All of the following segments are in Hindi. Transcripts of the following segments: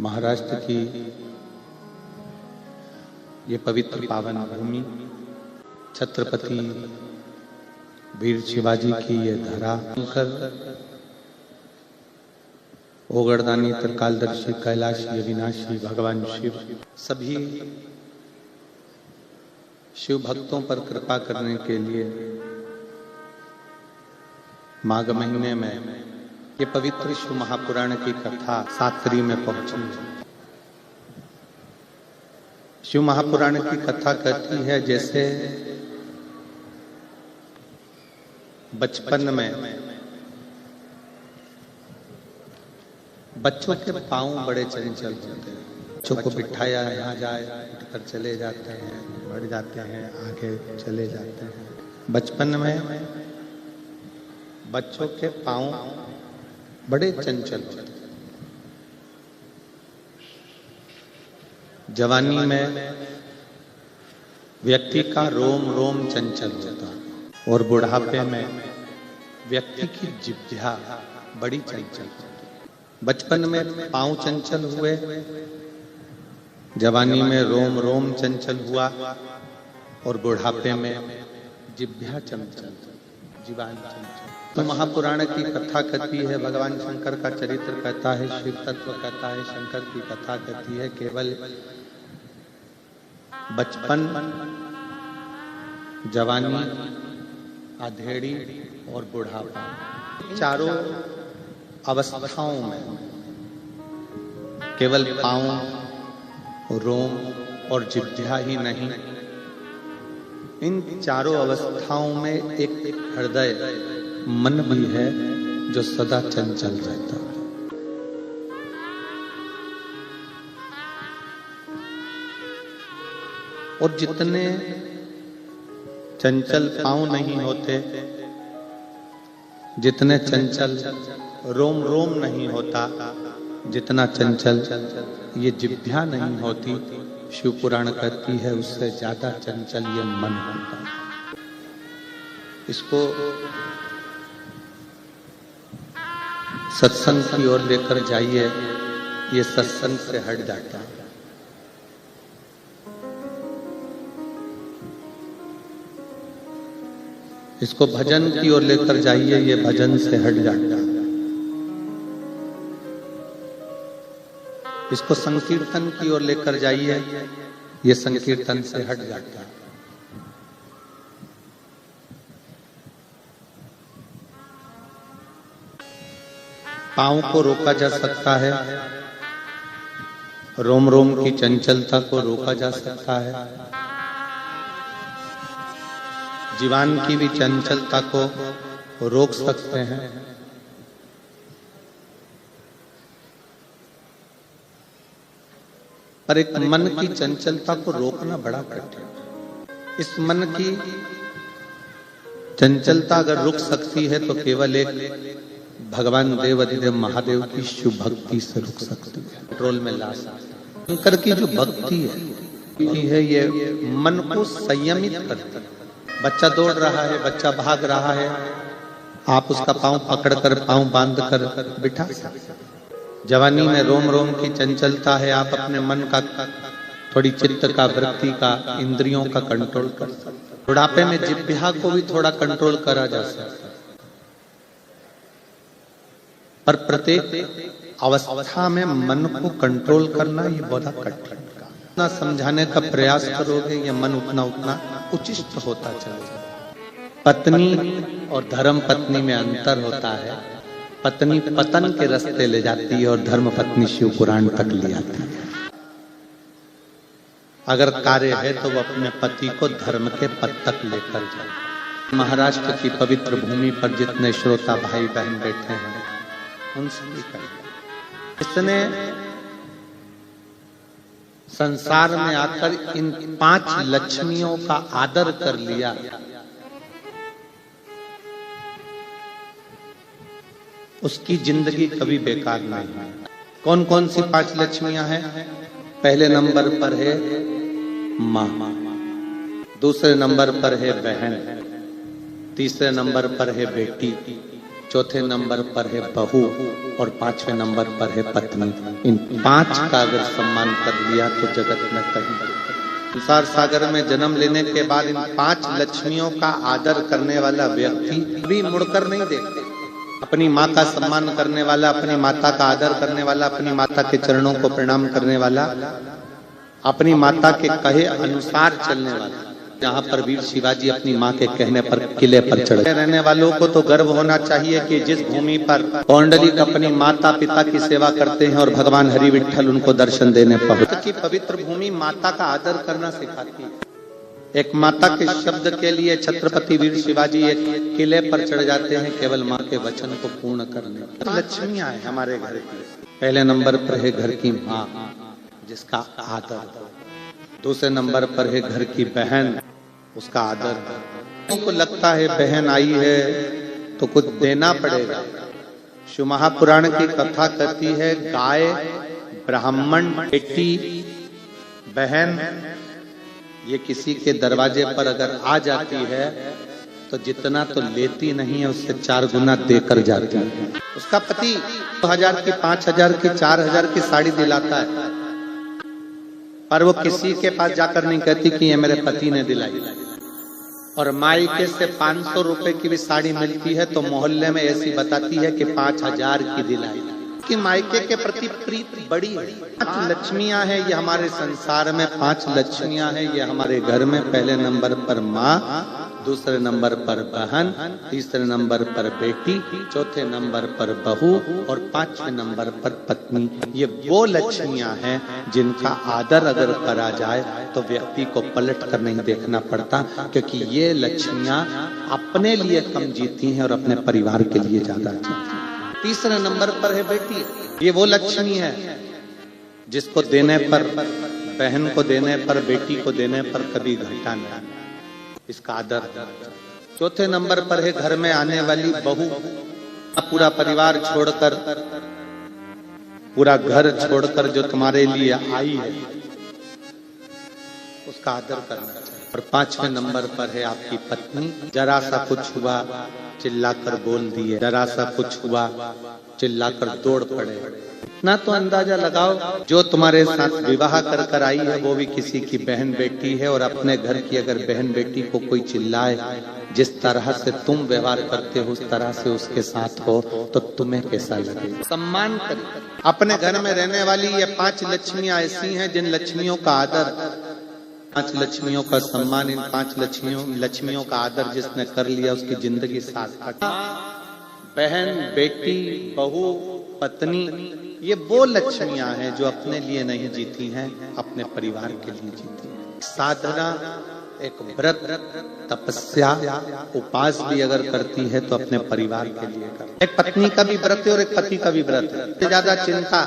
महाराष्ट्र की ये पवित्र पावन भूमि, छत्रपति वीर शिवाजी की ये धरा, ओगड़दानी, त्रिकालदर्शी, कैलाशी, अविनाशी भगवान शिव सभी शिव भक्तों पर कृपा करने के लिए माघ महीने में ये पवित्र शिव महापुराण की कथा साकरी में पहुंची है। शिव महापुराण की कथा कहती है जैसे बचपन में बच्चों के पांव बड़े चंचल होते हैं, बच्चों को बिठाया यहाँ जाए उठकर चले जाते हैं, बढ़ जाते हैं, आगे चले जाते हैं। बचपन में बच्चों के पांव बड़े चंचल होते हैं। जवानी में व्यक्ति का रोम रोम चंचल होता है और बुढ़ापे में व्यक्ति की जिह्वा बड़ी चंचल होती है। बचपन में पांव चंचल हुए, जवानी में रोम रोम चंचल हुआ और बुढ़ापे में जिह्वा चंचल, जीवान चंचल। तो महापुराण की कथा कहती है, भगवान शंकर का चरित्र कहता है, शिव तत्व कहता है, शंकर की कथा कहती है केवल बचपन, जवानी, आधेड़ी और बुढ़ापा, चारों अवस्थाओं में केवल पांव, रोम और जिह्वा ही नहीं, इन चारों अवस्थाओं में एक हृदय मन भी है जो सदा चंचल रहता है। और जितने चंचल पांव नहीं होते, जितने चंचल रोम रोम नहीं होता, जितना चंचल ये जिह्वा नहीं होती, शिव पुराण कहती है उससे ज्यादा चंचल ये मन होता है। इसको सत्संग की ओर लेकर जाइए, ये सत्संग से हट जाता है। इसको भजन की ओर लेकर जाइए, ये भजन से हट जाता है। इसको संकीर्तन की ओर लेकर जाइए, ये संकीर्तन से हट जाता है। पांव को रोका जा सकता है, रोम रोम की चंचलता को रोका जा सकता है, जीवान की भी चंचलता को रोक सकते हैं, पर एक मन की चंचलता को रोकना बड़ा कठिन है। इस मन की चंचलता अगर रुक सकती है तो केवल एक भगवान देवाधिदेव महादेव की शिव भक्ति से रुक सकती है, कंट्रोल में ला सकती है। शंकर की जो भक्ति है ये मन को संयमित करती है। बच्चा दौड़ रहा है, बच्चा भाग रहा है, आप उसका पांव पकड़कर, पांव बांध कर बिठा सकते। जवानी में रोम रोम की चंचलता है, आप अपने मन का, थोड़ी चित्त का, वृत्ति का, इंद्रियों का कंट्रोल कर सकते। बुढ़ापे में जिह्वा को भी थोड़ा कंट्रोल करा जा सकता है, पर प्रत्येक अवस्था में मन को कंट्रोल करना ये बहुत कठिन है। जितना समझाने का प्रयास करोगे ये मन उतना उतना उचित होता चलेगा। पत्नी और धर्म पत्नी में अंतर होता है। पत्नी पतन के रास्ते ले जाती है और धर्म पत्नी शिव पुराण तक ले आती है। अगर कार्य है तो वो अपने पति को धर्म के पद तक लेकर जाए। महाराष्ट्र की पवित्र भूमि पर जितने श्रोता भाई बहन बैठे हैं उन सभी का, इसने संसार में आकर इन 5 लक्ष्मियों का आदर कर लिया, उसकी जिंदगी कभी बेकार नहीं है। कौन कौन सी 5 लक्ष्मियां हैं? पहले नंबर पर है माँ, दूसरे नंबर पर है बहन, तीसरे नंबर पर है बेटी, चौथे नंबर पर है बहू और पांचवें नंबर पर है पत्नी। इन पांच का अगर सम्मान कर लिया तो जगत में कहीं संसार सागर में जन्म लेने के बाद इन पांच लक्ष्मियों का आदर करने वाला व्यक्ति भी मुड़कर नहीं देखते। अपनी माँ का सम्मान करने वाला, अपनी माता का आदर करने वाला, अपनी माता के चरणों को प्रणाम करने वाला, अपनी माता के कहे अनुसार चलने वाला। जहाँ पर वीर शिवाजी अपनी माँ के कहने पर किले पर चढ़े रहने वालों को तो गर्व होना चाहिए कि जिस भूमि पर कौंडलिक अपनी माता पिता की सेवा करते हैं और भगवान हरि विठ्ठल उनको दर्शन देने पहुंचे की पवित्र भूमि माता का आदर करना सिखाती है। एक माता के शब्द के लिए छत्रपति वीर शिवाजी एक किले पर चढ़ जाते हैं केवल माँ के वचन को पूर्ण करने। लक्ष्मियां हैं हमारे घर की। पहले नंबर पर है घर की माँ जिसका आदर, दूसरे नंबर पर है घर की बहन, उसका आदर। उनको लगता है बहन आई है तो कुछ देना पड़ेगा। शिव महापुराण की कथा कहती है गाय, ब्राह्मण, बेटी, बहन ये किसी के दरवाजे पर अगर आ जाती है तो जितना तो लेती नहीं है उससे 4 गुना देकर जाती है। उसका पति 2000 की, 5000 की, 4000 की साड़ी दिलाता है पर वो किसी के पास जाकर नहीं कहती कि ये मेरे पति ने दिलाई। और मायके से 500 रुपए की भी साड़ी मिलती है तो मोहल्ले में ऐसी बताती है कि 5000 की दिलाई। कि मायके के प्रति प्रीति बड़ी है। 5 लक्ष्मियां हैं ये हमारे संसार में, 5 लक्ष्मियां हैं ये हमारे घर में। पहले नंबर पर माँ, दूसरे नंबर पर बहन, तीसरे नंबर पर बेटी, चौथे नंबर पर बहू और 5वें नंबर पर पत्नी। ये वो लक्ष्मियां हैं जिनका आदर अगर करा जाए तो व्यक्ति को पलट कर नहीं देखना पड़ता, क्योंकि ये लक्ष्मियां अपने लिए कम जीती हैं और अपने परिवार के लिए ज्यादा जीती हैं। तीसरे नंबर पर है बेटी। ये वो लक्ष्मी है जिसको देने पर, बहन को देने पर, बेटी को देने पर कभी घाटा नहीं, इसका आदर। चौथे नंबर पर है घर में आने वाली बहू। पूरा परिवार छोड़कर, पूरा घर छोड़कर जो तुम्हारे लिए आई है उसका आदर करना चाहिए। और 5वें नंबर पर है आपकी पत्नी। जरा सा कुछ हुआ चिल्लाकर बोल दिए, जरा सा कुछ हुआ चिल्लाकर दौड़ पड़े। इतना तो अंदाजा लगाओ जो तुम्हारे साथ विवाह कर कर आई है वो भी किसी की बहन बेटी है, और अपने घर की अगर बहन बेटी को कोई चिल्लाए, जिस तरह से तुम व्यवहार करते हो उस तरह से उसके साथ हो तो तुम्हें कैसा लगे। सम्मान करिए। अपने घर में रहने वाली ये 5 लक्ष्मियां ऐसी हैं जिन लक्ष्मियों का आदर, 5 लक्ष्मियों का सम्मान, इन 5 लक्ष्मियों का आदर जिसने कर लिया उसकी जिंदगी सार्थक। बहन, बेटी, बहू, पत्नी ये वो लक्ष्मियां हैं जो अपने लिए नहीं जीती हैं, अपने परिवार के लिए जीती हैं। साधना, एक व्रत, तपस्या, उपास भी अगर करती है तो अपने परिवार के लिए करती है। एक पत्नी का भी व्रत है और एक पति का भी व्रत है। ज्यादा चिंता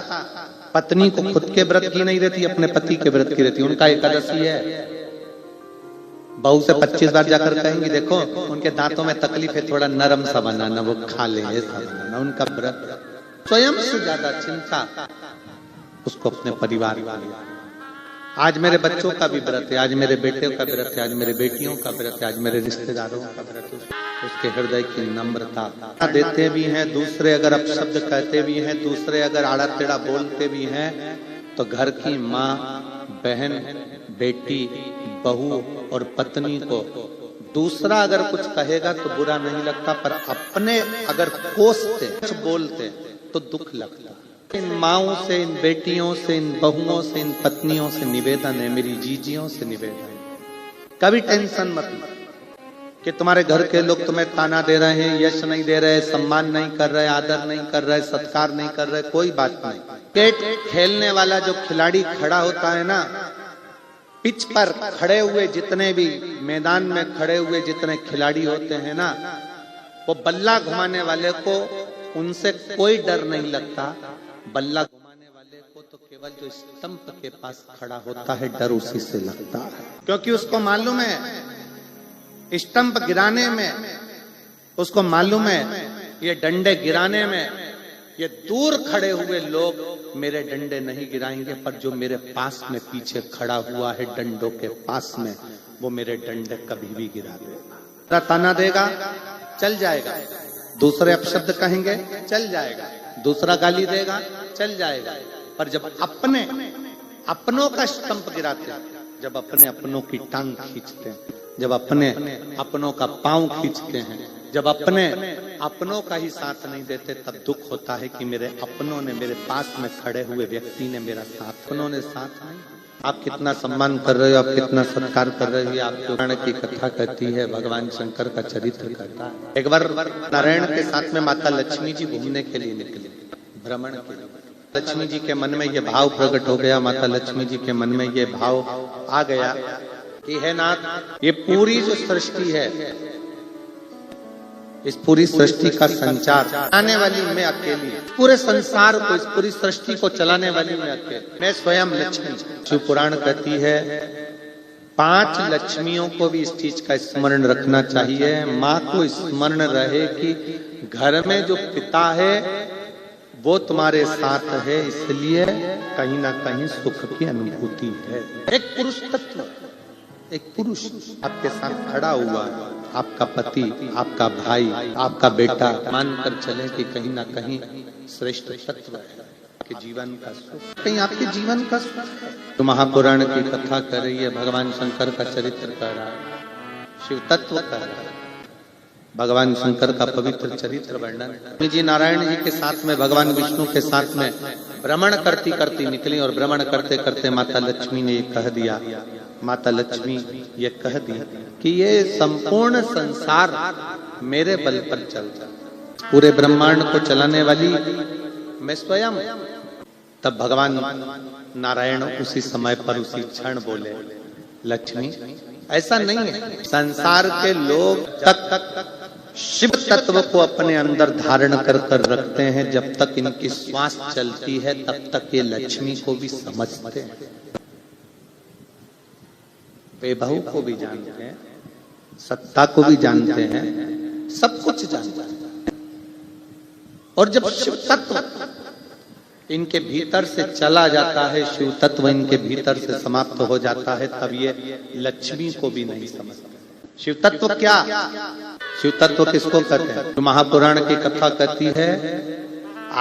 पत्नी को खुद के व्रत की नहीं रहती, अपने पति के व्रत की रहती है। उनका एकादशी है, बहू से 25 बार जाकर कहेंगी देखो उनके दांतों में तकलीफ है, थोड़ा नरम सा बनाना, वो खा ले, ऐसा बनाना। उनका व्रत। स्वयं से ज्यादा चिंता उसको अपने परिवार का। आज मेरे बच्चों का भी व्रत है, आज मेरे बेटे का व्रत है, आज मेरे बेटियों का व्रत है, आज मेरे रिश्तेदारों का व्रत है। उसके हृदय की नम्रता देते भी हैं, दूसरे अगर अपशब्द कहते भी हैं, दूसरे अगर आड़ा टेढ़ा बोलते भी हैं तो घर की माँ, बहन, बेटी, बहू और पत्नी को दूसरा अगर कुछ कहेगा तो बुरा नहीं लगता, पर अपने अगर कोसते, कुछ बोलते तो दुख लगता। इन माओं से, इन बेटियों से, इन बहुओं से, इन पत्नियों से निवेदन है, मेरी जीजियों से निवेदन है, कभी टेंशन मत लो कि तुम्हारे घर के लोग तुम्हें ताना दे रहे हैं, यश नहीं दे रहे, सम्मान नहीं कर रहे, आदर नहीं कर रहे, सत्कार नहीं कर रहे, कोई बात नहीं। क्रिकेट खेलने वाला जो खिलाड़ी खड़ा होता है ना, पिच पर खड़े हुए जितने भी मैदान में खड़े हुए जितने खिलाड़ी होते हैं ना, वो बल्ला घुमाने वाले को उनसे कोई डर नहीं लगता। बल्ला घुमाने वाले को तो केवल जो स्टंप के पास खड़ा होता है डर उसी से लगता है, क्योंकि उसको मालूम है स्टंप गिराने में, उसको मालूम है ये डंडे गिराने में ये दूर खड़े हुए लोग मेरे डंडे नहीं गिराएंगे, पर जो मेरे पास में पीछे खड़ा हुआ है डंडों के पास में वो मेरे डंडे कभी भी गिरा देगा। ताना देगा चल जाएगा, दूसरे अपशब्द कहेंगे चल जाएगा, दूसरा गाली देगा चल जाएगा, पर जब अपनों का स्तंभ गिराते हैं, जब अपनों की टांग खींचते हैं, जब अपनों का पांव खींचते हैं, जब अपनों का ही साथ नहीं देते, तब दुख होता है कि मेरे अपनों ने, मेरे पास में खड़े हुए व्यक्ति ने मेरा साथ, उन्होंने साथ नहीं। आप कितना सम्मान कर रहे हो, आप कितना सत्कार कर रहे हो, आपके पुराण की कथा कहती है, भगवान शंकर का चरित्र कहता है। एक बार नारायण के साथ में माता लक्ष्मी जी घूमने के लिए निकले, भ्रमण के लिए। लक्ष्मी जी के मन में ये भाव प्रकट हो गया, माता लक्ष्मी जी के मन में ये भाव आ गया कि है नाथ, ये पूरी जो सृष्टि है, इस पूरी सृष्टि का संचार चलाने वाली मैं अकेली, पूरे संसार को, इस पूरी सृष्टि को चलाने वाली मैं अकेली, मैं स्वयं लक्ष्मी। शिव पुराण कहती है 5 लक्ष्मियों को भी इस चीज का स्मरण रखना चाहिए। माँ को स्मरण रहे कि घर में जो पिता है वो तुम्हारे साथ है, इसलिए कहीं ना कहीं सुख की अनुभूति है। एक पुरुष तत्व, एक पुरुष आपके साथ खड़ा हुआ है, आपका पति, आपका भाई, आपका बेटा, मानकर चले कि कहीं ना कहीं श्रेष्ठ तत्व है आपके जीवन का सुख, कहीं आपके जीवन का सुख। तो महापुराण की कथा कर रही है, भगवान शंकर का चरित्र कर रहा है, शिव तत्व कर रहा है, भगवान शंकर का पवित्र चरित्र वर्णन। जी नारायण जी के साथ में, भगवान विष्णु के साथ में भ्रमण करती करती निकली, और भ्रमण करते करते माता लक्ष्मी ने ये कह दिया, माता लक्ष्मी ये कह दी कि ये संपूर्ण संसार मेरे बल पर चलता, पूरे ब्रह्मांड को चलाने वाली मैं स्वयं। तब भगवान नारायण उसी समय पर, उसी क्षण बोले, लक्ष्मी ऐसा नहीं है, संसार के लोग तक शिव तत्व को अपने अंदर धारण कर रखते हैं, जब तक इनकी श्वास चलती है तब तक ये लक्ष्मी को भी समझते हैं, वैभव को भी जानते हैं, सत्ता को भी जानते हैं, सब कुछ जानते हैं। और जब शिव तत्व इनके भीतर से चला जाता है, शिव तत्व इनके भीतर से समाप्त हो जाता है, तब ये लक्ष्मी को भी नहीं समझते। शिव तत्व क्या, शिव तत्व किसको कहते हैं? तो महापुराण की कथा कहती है,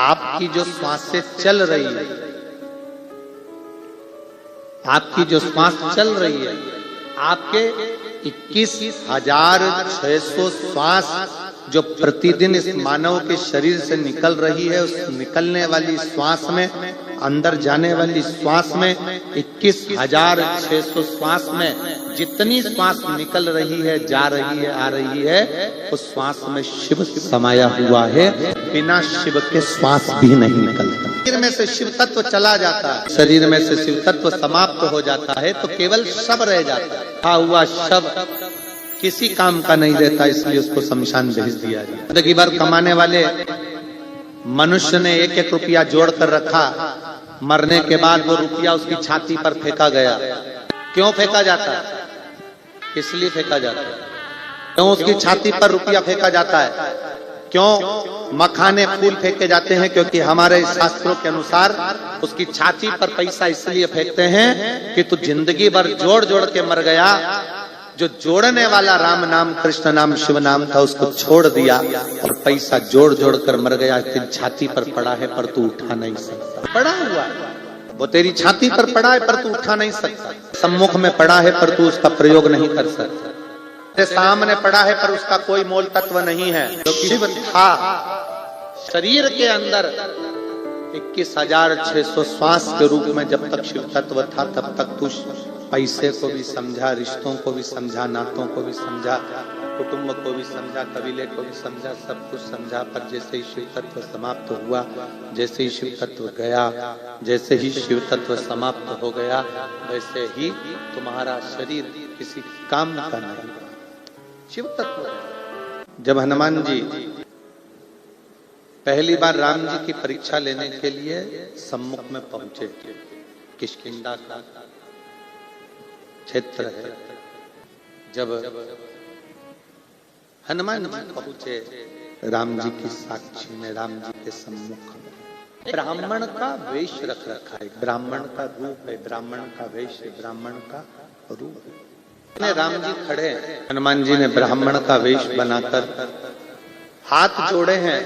आपकी जो श्वासें चल रही है, आपकी जो श्वास चल रही है, आपके 21,600 श्वास जो प्रतिदिन इस मानव के शरीर से निकल रही है, उस निकलने वाली श्वास में, अंदर जाने वाली श्वास में, 21,600 श्वास में जितनी श्वास निकल रही है, जा रही है, आ रही है, उस श्वास में शिव समाया हुआ है, बिना शिव के श्वास भी नहीं निकलता। शरीर में से शिव तत्व चला जाता है, शरीर में से शिव तत्व समाप्त हो जाता है, तो केवल शव रह जाता है। खा हुआ शव किसी काम का नहीं रहता, इसलिए उसको शमशान भेज दिया जाए। जिंदगी भर कमाने वाले मनुष्य ने 1-1 रुपया जोड़ कर रखा, मरने के बाद वो रुपया उसकी छाती पर फेंका गया। क्यों फेंका जाता है? इसलिए फेंका जाता है। क्यों उसकी छाती पर रुपया फेंका जाता है? क्यों मखाने फूल फेंके जाते हैं? क्योंकि हमारे शास्त्रों के अनुसार उसकी छाती पर पैसा इसलिए फेंकते हैं कि तू जिंदगी भर जोड़ जोड़ के मर गया, जो जोड़ने वाला राम नाम, कृष्ण नाम, शिव नाम था, उसको छोड़ दिया और पैसा जोड़ जोड़ कर मर गया। तेरी छाती पर पड़ा है पर तू उठा नहीं सकता, पड़ा हुआ है वो, तेरी छाती पर पड़ा है पर तू उठा नहीं सकता, सम्मुख में पड़ा है पर तू उसका प्रयोग नहीं कर सकता, तेरे सामने पड़ा है पर उसका कोई मोल तत्व नहीं है। क्योंकि शिव था शरीर के अंदर 21,600 श्वास के रूप में, जब तक शिव तत्व था तब तक तू पैसे को भी समझा, रिश्तों को भी समझा, नातों को भी समझा, कुटुंब को भी समझा, कबीले को भी समझा, सब कुछ समझा। पर जैसे ही शिव तत्व समाप्त हुआ, जैसे ही शिव तत्व गया, जैसे ही शिव तत्व समाप्त हो गया, वैसे ही तुम्हारा शरीर किसी काम का नहीं। शिव तत्व। जब हनुमान जी पहली बार राम जी की परीक्षा लेने के लिए सम्मुख में पहुंचे, किष्किंधा का क्षेत्र है, जब हनुमान जी पहुंचे राम जी की साक्षी में, राम जी के सम्मुख में, ब्राह्मण का वेश रख रखा है, ब्राह्मण का रूप है, ब्राह्मण का वेश है, ब्राह्मण का रूप है। राम जी खड़े, हनुमान जी ने ब्राह्मण का वेश बनाकर हाथ जोड़े हैं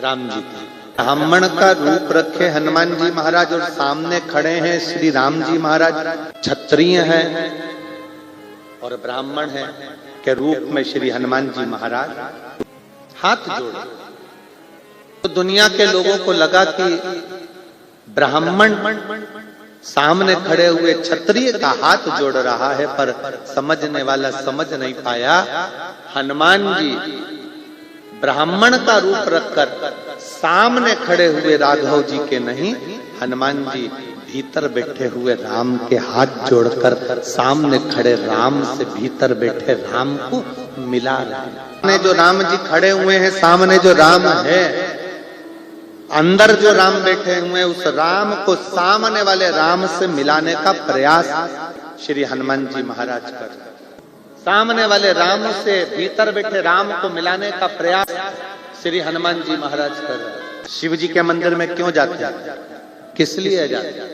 राम जी की, ब्राह्मण का रूप रखे हनुमान जी महाराज और सामने खड़े हैं श्री राम जी महाराज, क्षत्रिय हैं और ब्राह्मण हैं के रूप में श्री हनुमान जी महाराज हाथ जोड़े। तो दुनिया के लोगों को लगा कि ब्राह्मण सामने खड़े हुए क्षत्रिय का हाथ जोड़ रहा है, पर समझने वाला समझ नहीं पाया हनुमान जी ब्राह्मण का रूप रखकर सामने खड़े हुए राघव जी के नहीं, हनुमान जी भीतर बैठे हुए राम के हाथ जोड़कर सामने खड़े राम से भीतर बैठे राम को मिला रहे हैं। जो राम जी खड़े हुए हैं, सामने जो राम है, अंदर जो राम बैठे हुए हैं, उस राम को सामने वाले राम से मिलाने का प्रयास श्री हनुमान जी महाराज कर रहे हैं। सामने वाले राम से भीतर बैठे राम को मिलाने का प्रयास श्री हनुमान जी महाराज कर रहे हैं। शिव जी के मंदिर में क्यों जाते हैं, किस लिए जाते हैं?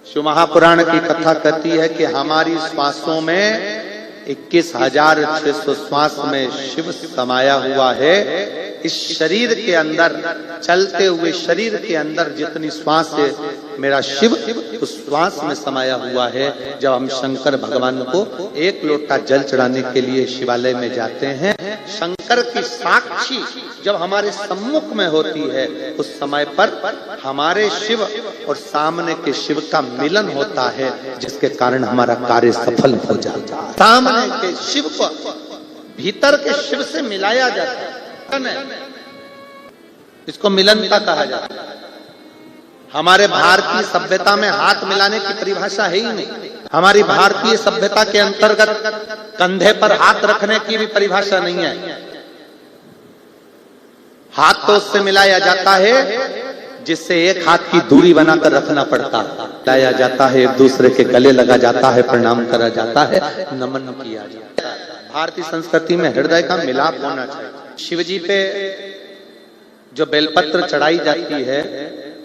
शिव महापुराण की कथा कहती है कि हमारी श्वासों में 21,600 श्वास में शिव समाया हुआ है। इस शरीर के अंदर, चलते हुए शरीर के अंदर जितनी श्वास है, मेरा शिव उस श्वास में समाया हुआ है। जब हम शंकर भगवान को एक लोटा जल चढ़ाने के लिए शिवालय में जाते हैं, शंकर की साक्षी जब हमारे सम्मुख में होती है, उस समय पर हमारे शिव और सामने के शिव का मिलन होता है, जिसके कारण हमारा कार्य सफल हो जाता है। सामने के शिव को भीतर के शिव से मिलाया जाता है, इसको मिलनता कहा जाता है। हमारे भारतीय सभ्यता में हाथ मिलाने की परिभाषा है ही नहीं। हमारी भारतीय सभ्यता के अंतर्गत कंधे पर हाथ रखने की भी परिभाषा नहीं है। हाथ तो उससे मिलाया जाता है जिससे एक हाथ की दूरी बनाकर रखना पड़ता है, लाया जाता है, एक दूसरे के गले लगा जाता है, प्रणाम करा जाता है, नमन किया जाता है। भारतीय संस्कृति में हृदय का मिलाप होना चाहिए। शिव जी पे जो बेलपत्र चढ़ाई जाती है,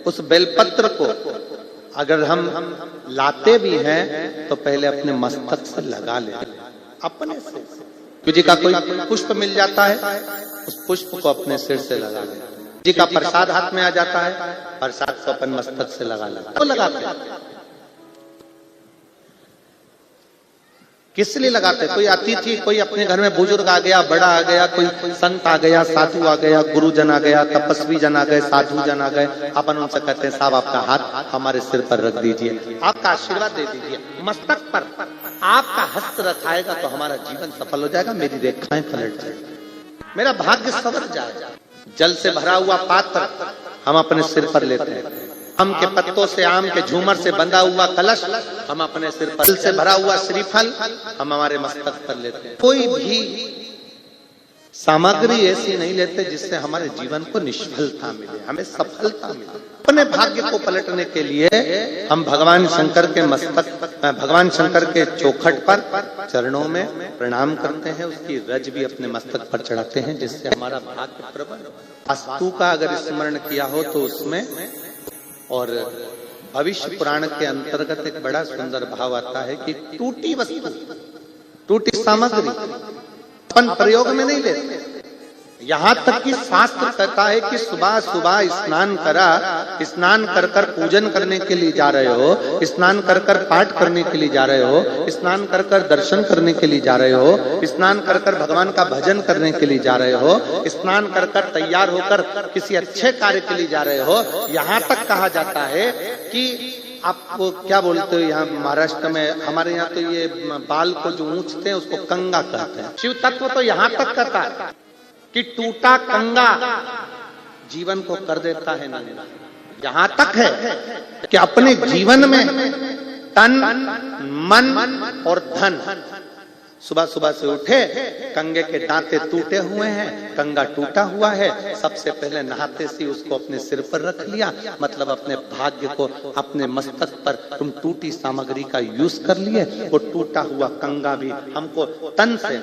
उस बेलपत्र को अगर हम लाते भी हैं तो पहले अपने मस्तक से लगा ले, अपने से। शिव जी का कोई पुष्प मिल जाता है, उस पुष्प को अपने सिर से लगा ले। जी का प्रसाद हाथ में आ जाता है, प्रसाद को अपन मस्तक से लगा ले, तो लगाते हैं। किस लिए लगाते? कोई अतिथि, कोई अपने घर में बुजुर्ग आ गया, बड़ा आ गया, कोई संत आ गया, साधु आ गया, गुरुजन आ गया, तपस्वी जन आ गए, साधु जन आ गए, अपन उनसे कहते हैं साहब आपका हाथ हमारे सिर पर रख दीजिए, आपका आशीर्वाद दे दीजिए, मस्तक पर आपका हस्त रखाएगा तो हमारा जीवन सफल हो जाएगा, मेरी रेखाएं पलट जाएगी, मेरा भाग्य संवर जाएगा। जल से भरा हुआ पात्र हम अपने सिर पर लेते हैं। आम के पत्तों से, आम के झूमर से बंधा हुआ कलश हम अपने सिर पर, जल से भरा हुआ श्रीफल हम हमारे मस्तक पर लेते हैं। कोई भी सामग्री ऐसी नहीं लेते जिससे हमारे जीवन को निष्फलता मिले, हमें सफलता मिले। अपने भाग्य को पलटने के लिए हम भगवान शंकर के मस्तक, भगवान शंकर के चौखट पर चरणों में प्रणाम करते हैं, उसकी रज भी अपने मस्तक पर चढ़ाते हैं, जिससे हमारा भाग्य प्रबल। वास्तु का अगर स्मरण किया हो तो उसमें, और भविष्य पुराण के अंतर्गत एक बड़ा सुंदर भाव आता है कि टूटी वस्तु, टूटी सामग्री अपन प्रयोग में नहीं लेते। यहाँ तक कि शास्त्र कहता है कि सुबह सुबह स्नान करा, स्नान कर कर पूजन करने के लिए जा रहे हो, स्नान कर कर पाठ करने के लिए जा रहे हो, स्नान कर कर दर्शन करने के लिए जा रहे हो, स्नान कर कर भगवान का भजन करने के लिए जा रहे हो, स्नान कर कर तैयार होकर किसी अच्छे कार्य के लिए जा रहे हो। यहाँ तक कहा जाता है कि आपको क्या बोलते हो, यहाँ महाराष्ट्र में, हमारे यहाँ तो ये बाल को जो ऊंचते हैं उसको कंगा कहते हैं। शिव तत्व तो यहाँ तक कहता है कि टूटा कंगा जीवन को कर देता है नंगा। यहाँ तक है कि अपने जीवन में तन, मन और धन, सुबह सुबह से उठे, कंगे के दांते टूटे हुए हैं, कंगा टूटा हुआ है, सबसे पहले नहाते से उसको अपने सिर पर रख लिया, मतलब अपने भाग्य को अपने मस्तक पर तुम टूटी सामग्री का यूज कर लिए। वो टूटा हुआ कंगा भी हमको तन से,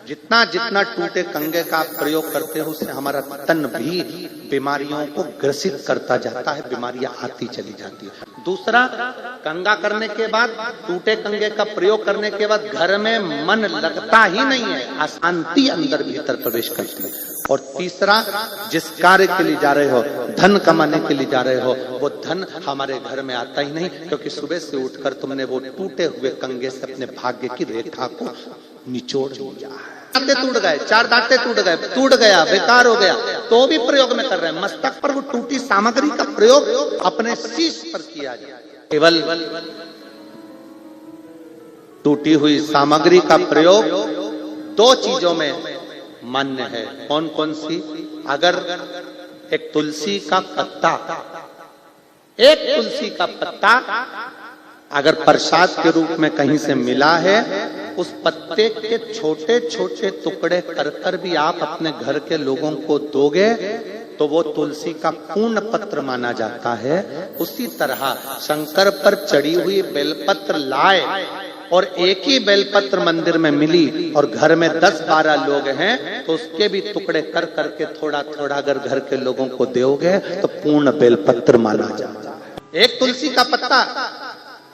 जितना जितना टूटे कंगे का आप प्रयोग करते हो उससे हमारा तन भी बीमारियों को ग्रसित करता जाता है, बीमारियां आती चली जाती है। दूसरा, कंगा करने के बाद, टूटे कंगे का प्रयोग करने के बाद घर में मन लगता ही नहीं है, अशांति अंदर भीतर प्रवेश करती है। और तीसरा, जिस कार्य के लिए जा रहे हो, धन कमाने के लिए जा रहे हो, वो धन हमारे घर में आता ही नहीं, क्योंकि सुबह से उठकर तुमने वो टूटे हुए कंगे से अपने भाग्य की रेखा को निचोड़ दिया है। दांते टूट गए, 4 दांते टूट गए, टूट गया, बेकार हो गया, तो भी प्रयोग में कर रहे हैं। मस्तक पर वो टूटी सामग्री का प्रयोग अपने शीश पर किया जाए। केवल टूटी हुई सामग्री का प्रयोग 2 चीजों में मान्य है। कौन कौन सी? अगर एक तुलसी का पत्ता, एक तुलसी का पत्ता अगर प्रसाद के रूप में कहीं से मिला है, उस पत्ते के छोटे छोटे टुकड़े कर कर भी आप अपने घर के लोगों को दोगे तो वो तुलसी का पूर्ण पत्र माना जाता है। उसी तरह शंकर पर चढ़ी हुई बेलपत्र लाए और एक ही बेलपत्र मंदिर में मिली और घर में 10-12 लोग हैं, तो उसके भी टुकड़े कर करके थोड़ा थोड़ा अगर घर के लोगों को दोगे तो पूर्ण बेलपत्र माना जाता है। एक तुलसी का पत्ता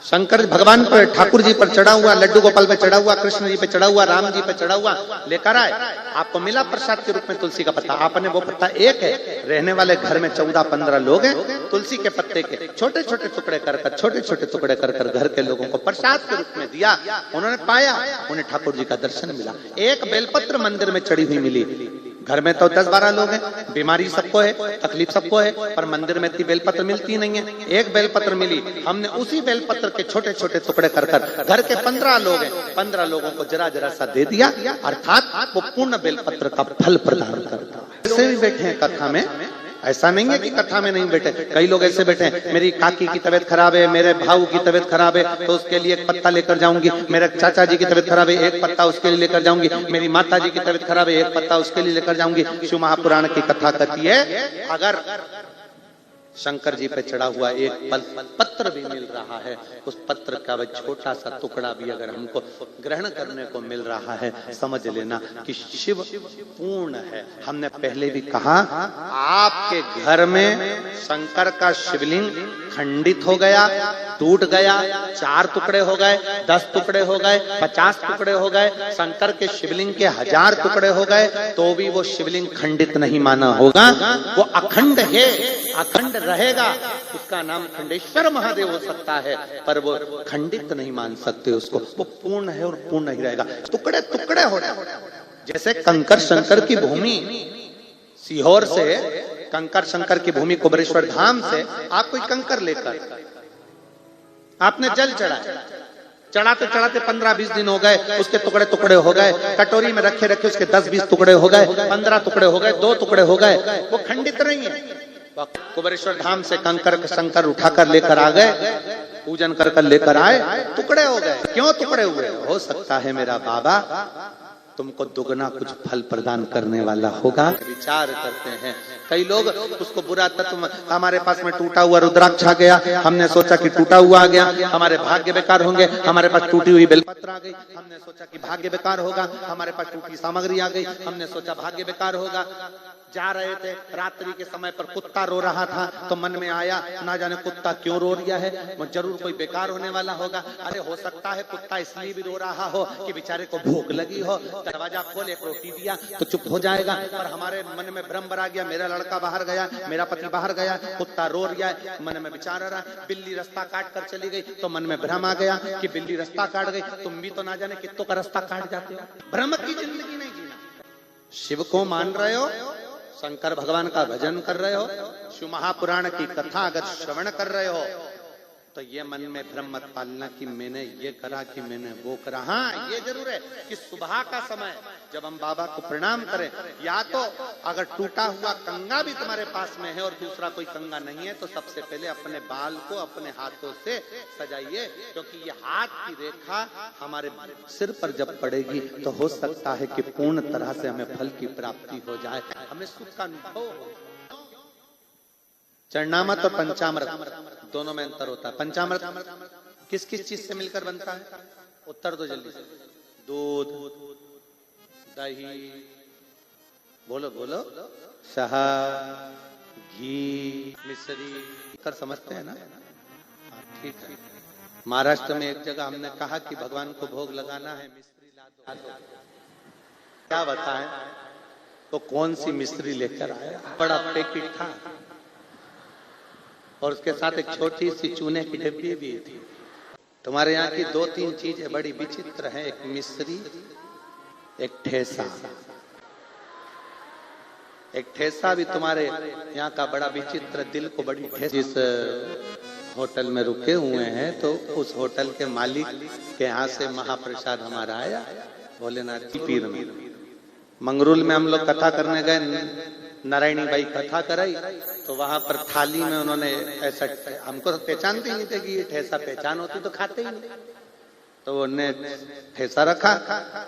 शंकर भगवान पर, ठाकुर जी पर चढ़ा हुआ, लड्डू गोपाल पे चढ़ा हुआ, कृष्ण जी पे चढ़ा हुआ, राम जी पे चढ़ा हुआ लेकर आए, आपको मिला प्रसाद के रूप में तुलसी का पत्ता। आपने वो पत्ता एक है, रहने वाले घर में 14-15 लोग हैं, तुलसी के पत्ते के छोटे छोटे टुकड़े कर कर, छोटे छोटे टुकड़े कर कर घर के लोगों को प्रसाद के रूप में दिया। उन्होंने पाया, उन्हें ठाकुर जी का दर्शन मिला। एक बेलपत्र मंदिर में चढ़ी हुई मिली। घर में तो 10-12 लोग हैं, बीमारी सबको है, तकलीफ सबको है, पर मंदिर में इतनी बेलपत्र मिलती नहीं है। एक बेलपत्र मिली, हमने उसी बेलपत्र के छोटे छोटे टुकड़े कर कर घर के 15 लोग हैं, 15 लोगों को जरा जरा सा दे दिया, अर्थात वो पूर्ण बेलपत्र का फल प्रदान करता है। ऐसे भी बैठे हैं कथा में, ऐसा नहीं है कि कथा में नहीं बैठे। कई लोग ऐसे बैठे हैं, मेरी काकी की तबीयत खराब है, मेरे भाऊ की तबीयत खराब है, तो उसके लिए एक पत्ता लेकर जाऊंगी। मेरे चाचा जी की तबीयत खराब है, एक पत्ता उसके लिए लेकर जाऊंगी। मेरी माता जी की तबीयत खराब है, एक पत्ता उसके लिए लेकर जाऊंगी। शिव महापुराण की कथा कहती है, अगर शंकर जी पे चढ़ा हुआ एक पत्र भी मिल रहा है, उस पत्र का वह छोटा सा टुकड़ा भी अगर हमको ग्रहण करने को मिल रहा है, समझ लेना कि शिव पूर्ण है। हमने पहले भी कहा, आपके घर में शंकर का शिवलिंग खंडित हो गया, टूट गया, 4 टुकड़े हो गए, 10 टुकड़े हो गए, 50 टुकड़े हो गए, शंकर के शिवलिंग के 1000 टुकड़े हो गए, तो भी वो शिवलिंग खंडित नहीं माना होगा। वो अखंड है, अखंड रहेगा। उसका नाम खंडेश्वर महादेव हो सकता है, पर वो खंडित नहीं मान सकते उसको। वो पूर्ण है और पूर्ण ही रहेगा। टुकड़े टुकड़े हो जाए, जैसे कंकर शंकर की भूमि, सीहोर से कंकर शंकर की भूमि कुबेरेश्वर धाम से आप कोई कंकर लेकर आपने जल चढ़ाया, चढ़ाते चढ़ाते 15-20 दिन हो गए, उसके टुकड़े टुकड़े हो गए, कटोरी में रखे रखे उसके 10-20 टुकड़े हो गए, 15 टुकड़े हो गए, 2 टुकड़े हो गए, वो खंडित नहीं है। कुबेरेश्वर धाम से कंकर शंकर उठाकर लेकर आ गए, पूजन कर कर लेकर आए, टुकड़े हो गए। क्यों टुकड़े हुए? हो सकता है मेरा बाबा तुमको दुगना कुछ फल प्रदान करने वाला होगा। विचार करते हैं कई लोग, उसको बुरा तत्व, हमारे पास में टूटा हुआ रुद्राक्ष आ गया, हमने सोचा कि टूटा हुआ आ गया, हमारे भाग्य बेकार होंगे। हमारे पास टूटी हुई बेलपत्र आ गई, हमने सोचा कि भाग्य बेकार होगा। हमारे पास टूटी सामग्री आ गई, हमने सोचा भाग्य बेकार होगा। जा रहे थे, रात्रि के समय पर कुत्ता रो रहा था, तो मन में आया, ना जाने कुत्ता क्यों रो रहा है, वो जरूर कोई बेकार होने वाला होगा। अरे हो सकता है कुत्ता इसलिए भी रो रहा हो कि बेचारे को भूख लगी हो, दरवाजा खोल, एक रोटी दिया तो चुप हो जाएगा। पर हमारे मन में भ्रम आ गया, मेरा लड़का बाहर गया, मेरा पति बाहर गया, कुत्ता रो रहा है, मन में विचार आ रहा है। बिल्ली रास्ता काट कर चली गई, तो मन में भ्रम आ गया कि बिल्ली रास्ता काट गई। तुम भी तो ना जाने कितनों का रास्ता काट जाते हो। भ्रम की जिंदगी नहीं जीना। शिव को मान रहे हो, शंकर भगवान का भजन कर रहे हो, शिव महापुराण की कथा अगर श्रवण कर रहे हो, तो ये मन में भ्रम मत पालना कि मैंने ये करा कि मैंने वो करा। हाँ, ये जरूर है कि सुबह का समय जब हम बाबा को प्रणाम करें, या तो अगर टूटा हुआ कंगा भी तुम्हारे पास में है और दूसरा कोई कंगा नहीं है, तो सबसे पहले अपने बाल को अपने हाथों से सजाइए, क्योंकि ये हाथ की रेखा हमारे सिर पर जब पड़ेगी तो हो सकता है कि पूर्ण तरह से हमें फल की प्राप्ति हो जाए, हमें सुख का अनुभव हो। चरणामृत और पंचामृत दोनों में अंतर होता है। पंचामृत किस किस चीज से मिलकर बनता है? उत्तर दो जल्दी से। दूध, दही, बोलो बोलो, शहद, घी, मिश्री कर समझते हैं ना? ठीक है। महाराष्ट्र में एक जगह हमने कहा कि भगवान को भोग लगाना है, मिश्री ला दो। क्या बताएं तो कौन सी मिश्री लेकर आया? बड़ा पैकेट था और उसके साथ एक छोटी सी चूने की डिब्बी भी थी। तुम्हारे यहाँ की 2-3 चीजें बड़ी विचित्र हैं, एक मिश्री, एक ठेसा। एक ठेसा भी तुम्हारे यहाँ का बड़ा विचित्र, दिल को बड़ी ठेस। जिस होटल में रुके हुए हैं तो उस होटल के मालिक के यहाँ से महाप्रसाद हमारा आया, भोलेनाथ की पीर में। मंगरूल में हम लोग कथा करने गए, नारायणी बाई कथा कराई, तो वहां पर थाली में उन्होंने ऐसा, हमको पहचानते ही नहीं थे कि ये ठेसा, पहचान होती तो खाते ही नहीं। तो उन्होंने ठेसा रखा,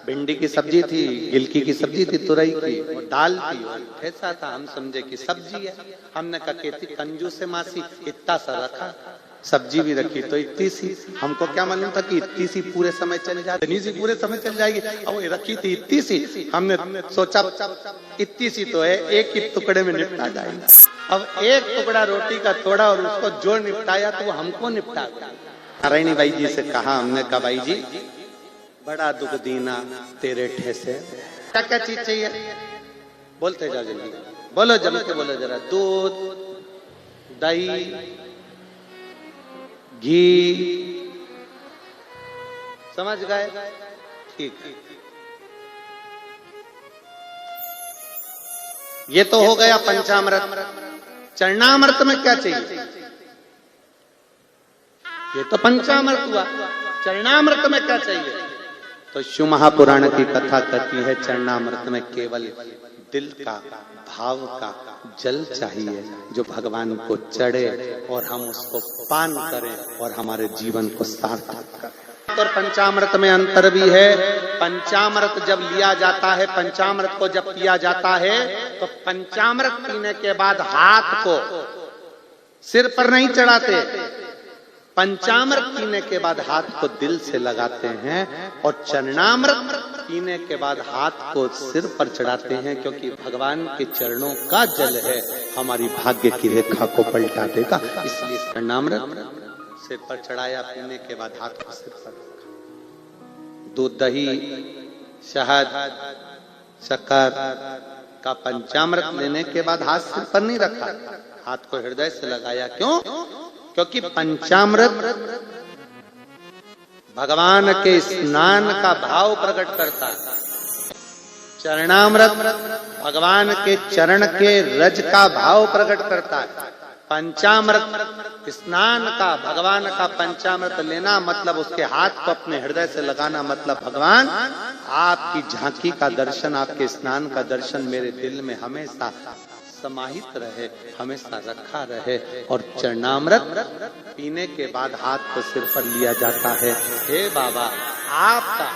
भिंडी की सब्जी थी, गिलकी की सब्जी थी, तुरई की, और दाल थी, और ठेसा था। हम समझे कि सब्जी है। हमने कहा कितनी कंजूस है मासी, इतना सा रखा, सब्जी भी रखी तो इतनी सी। हमको क्या मालूम था कि इतनी सी पूरे समय चल जाती, इतनी सी पूरे समय चल जाएगी। अब ये रखी थी इतनी सी, हमने सोचा इतनी सी तो है, एक ही टुकड़े में निपटा जाएगा। अब एक टुकड़ा रोटी का तोड़ा और उसको जो निपटाया तो वो हमको निपटा गया। नारायणी बाई जी से कहा, हमने कहा बाई जी बड़ा दुख दीना तेरे ठेसे, क्या क्या चीज चाहिए? बोलते जाओ जल्दी, बोलो जम के बोलो जरा। दूध, दही, घी, समझ गए? ठीक है। ये तो हो गया पंचामृत। चरणामृत में क्या चाहिए? ये तो पंचामृत हुआ, चरणामृत में क्या चाहिए? तो शिव महापुराण की कथा कहती है चरणामृत में केवल दिल का, भाव का जल चाहिए, जो भगवान को चढ़े और हम उसको पान करें और हमारे जीवन को सार्थक करें। और पंचामृत में अंतर भी है। पंचामृत जब लिया जाता है, पंचामृत को जब पिया जाता है, तो पंचामृत पीने के बाद हाथ को सिर पर नहीं चढ़ाते, पंचामृत पीने के बाद हाथ को दिल से लगाते हैं, और चरणामृत पीने के बाद हाथ को सिर पर चढ़ाते हैं, क्योंकि भगवान के चरणों का जल है, हमारी भाग्य की रेखा को पलटा देगा। इसलिए चरणामृत सिर पर चढ़ाया, पीने के बाद हाथ को सिर पर रखा। दूध, दही, शहद, शक्कर का पंचामृत लेने के बाद हाथ सिर पर नहीं रखा, हाथ को हृदय से लगाया। क्यों? क्योंकि पंचामृत भगवान के स्नान का भाव प्रकट करता है। चरणामृत भगवान के चरण के रज का भाव प्रकट करता है। पंचामृत स्नान का, भगवान का पंचामृत लेना मतलब उसके हाथ को अपने हृदय से लगाना, मतलब भगवान आपकी झांकी का दर्शन, आपके स्नान का दर्शन मेरे दिल में हमेशा समाहित रहे, हमेशा रखा रहे। और चरणामृत पीने के बाद हाथ को सिर पर लिया जाता है। हे बाबा, आपका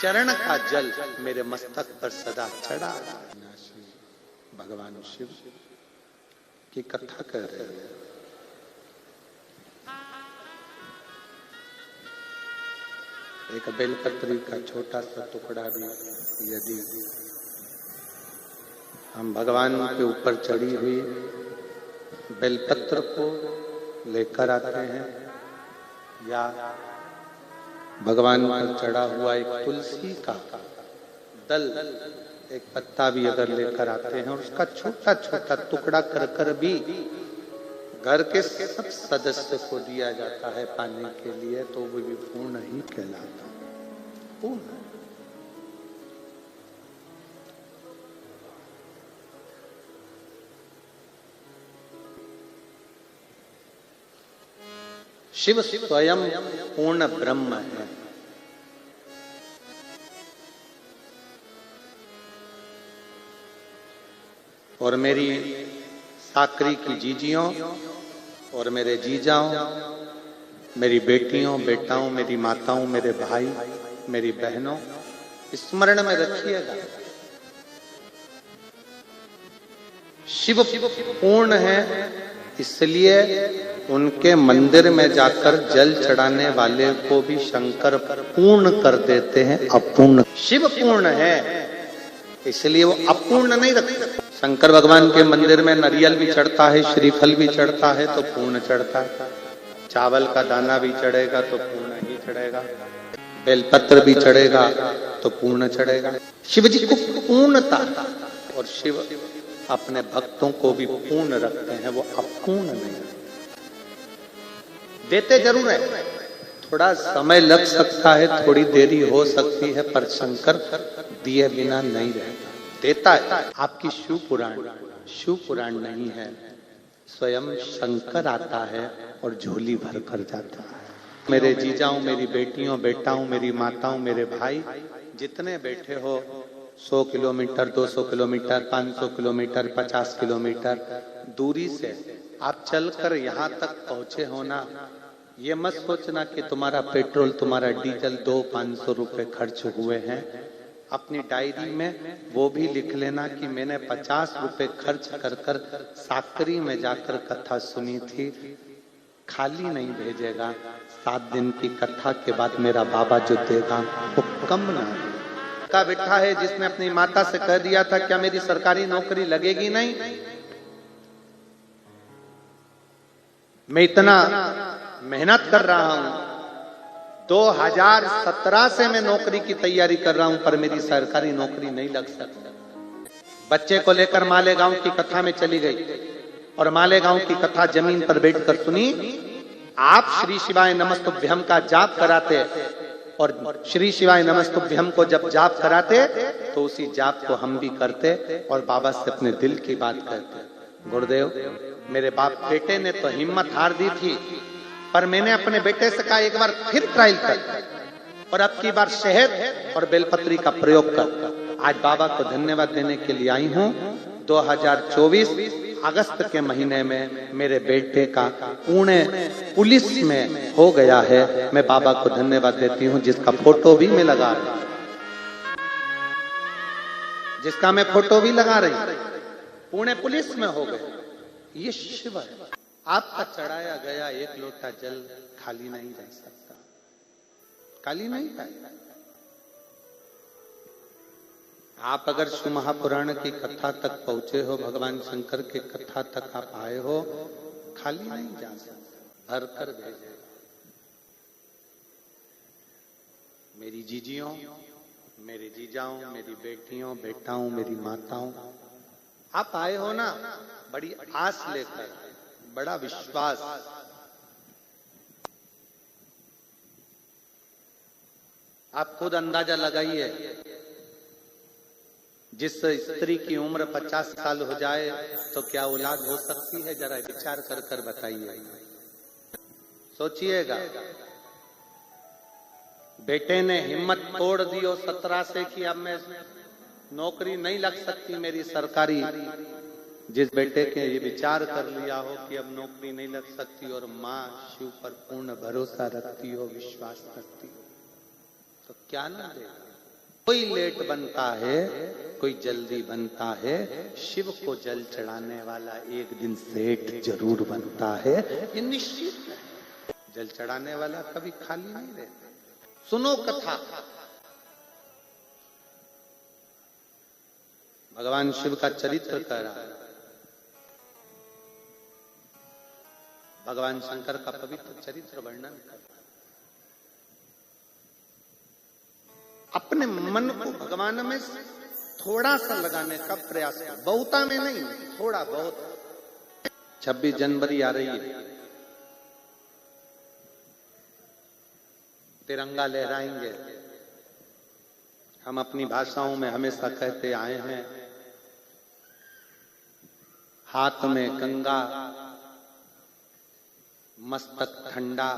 चरण का जल मेरे मस्तक पर सदा चढ़ा। भगवान शिव की कथा कर रहे हैं। एक बेलपत्री का छोटा सा टुकड़ा भी यदि हम भगवान के ऊपर चढ़ी हुई बेलपत्र को लेकर आते हैं, या भगवान पर चढ़ा हुआ एक तुलसी का दल, एक पत्ता भी अगर लेकर आते हैं और उसका छोटा छोटा टुकड़ा कर कर भी घर के सब सदस्य को दिया जाता है पाने के लिए, तो वो भी पूर्ण ही कहलाता। पूर्ण शिव स्वयं पूर्ण ब्रह्म है। और मेरी साकरी की जीजियों और मेरे जीजाओं, मेरी बेटियों, बेटाओं, मेरी माताओं, मेरे भाई, मेरी बहनों, स्मरण में रखिएगा, शिव पूर्ण है, इसलिए उनके मंदिर में जाकर जल चढ़ाने वाले को भी शंकर पूर्ण कर देते हैं, अपूर्ण। शिव पूर्ण है इसलिए वो अपूर्ण नहीं रखते। शंकर भगवान के मंदिर में नारियल भी चढ़ता है, श्रीफल भी चढ़ता है तो पूर्ण चढ़ता है, चावल का दाना भी चढ़ेगा तो पूर्ण ही चढ़ेगा, बेलपत्र भी चढ़ेगा तो पूर्ण चढ़ेगा। शिव जी को पूर्णता, और शिव अपने भक्तों को भी पूर्ण रखते हैं, वो अपूर्ण नहीं। देते जरूर है, थोड़ा समय लग सकता है, थोड़ी देरी हो सकती है, पर शंकर दिए बिना नहीं रहता, देता है। आपकी शिव पुराण नहीं है, स्वयं शंकर आता है और झोली भर कर जाता है। मेरे जीजाओं, मेरी बेटियों, बेटाओं, मेरी माताओं, मेरे भाई जितने बैठे हो, 100 किलोमीटर, 200 किलोमीटर, 500 किलोमीटर, 50 किलोमीटर दूरी से आप चलकर यहाँ तक पहुंचे हो ना, ये मत सोचना कि तुम्हारा पेट्रोल, तुम्हारा डीजल 200-500 रुपए खर्च हुए हैं। अपनी डायरी में वो भी लिख लेना कि मैंने 50 रुपए खर्च कर कर साकरी में जाकर कथा सुनी थी। खाली नहीं भेजेगा, 7 दिन की कथा के बाद मेरा बाबा जो देगा वो कम ना का बिठा है, जिसने अपनी माता से कह दिया था क्या मेरी सरकारी नौकरी लगेगी नहीं, मैं इतना मेहनत कर रहा हूं, 2017 से मैं नौकरी की तैयारी कर रहा हूं, पर मेरी सरकारी नौकरी नहीं लग सकती। बच्चे को लेकर मालेगांव की कथा में चली गई और मालेगांव की कथा जमीन पर बैठकर सुनी। आप श्री शिवाय नमस्तुभ्यम का जाप कराते और श्री शिवाय नमस्तुभ्यम को जब जाप कराते तो उसी जाप को हम भी करते और बाबा से अपने दिल की बात करते। गुरुदेव, मेरे बाप बेटे ने तो हिम्मत हार दी थी, पर मैंने अपने बेटे से कहा एक बार फिर ट्रायल कर और अब की बार शहद और बेलपत्री का प्रयोग कर। आज बाबा को धन्यवाद देने के लिए आई हूं। 2024 अगस्त के महीने में मेरे बेटे का पुणे पुलिस में हो गया है। मैं बाबा को धन्यवाद देती हूं, जिसका फोटो भी मैं लगा रही, जिसका मैं फोटो भी लगा रही, पुणे पुलिस में हो गया। ये शिव है। आपका चढ़ाया गया एक लोटा जल खाली नहीं रह सकता, खाली नहीं रहेगा। आप अगर शिव महापुराण की कथा तक पहुंचे हो, भगवान शंकर के कथा तक आप आए हो, खाली नहीं जा सकता, भर कर भेजेगा। मेरी जीजियों, मेरे जीजाओं, मेरी बेटियों, बेटाओं, मेरी माताओं, आप आए हो ना बड़ी आस लेकर, बड़ा विश्वास। आप खुद अंदाजा लगाइए, जिस स्त्री की उम्र 50 साल हो जाए तो क्या औलाद हो सकती है? जरा विचार कर कर बताइए, सोचिएगा। बेटे ने हिम्मत तोड़ दी हो 17 से कि अब मैं नौकरी नहीं लग सकती मेरी सरकारी। जिस बेटे के ये विचार कर लिया हो कि अब नौकरी नहीं लग सकती और माँ शिव पर पूर्ण भरोसा रखती हो, विश्वास रखती हो, तो क्या ना देगा। कोई लेट बनता है, कोई जल्दी बनता है, शिव को जल चढ़ाने वाला एक दिन सेठ जरूर बनता है, ये निश्चित है। जल चढ़ाने वाला कभी खाली नहीं रहता। सुनो कथा, भगवान शिव का चरित्र कह रहा है, भगवान शंकर का पवित्र चरित्र वर्णन कर, अपने मन को भगवान में थोड़ा सा लगाने का प्रयास कर, बहुता में नहीं, थोड़ा बहुत। 26 जनवरी आ रही है, तिरंगा लहराएंगे। हम अपनी भाषाओं में हमेशा कहते आए हैं, हाथ में गंगा, मस्तक ठंडा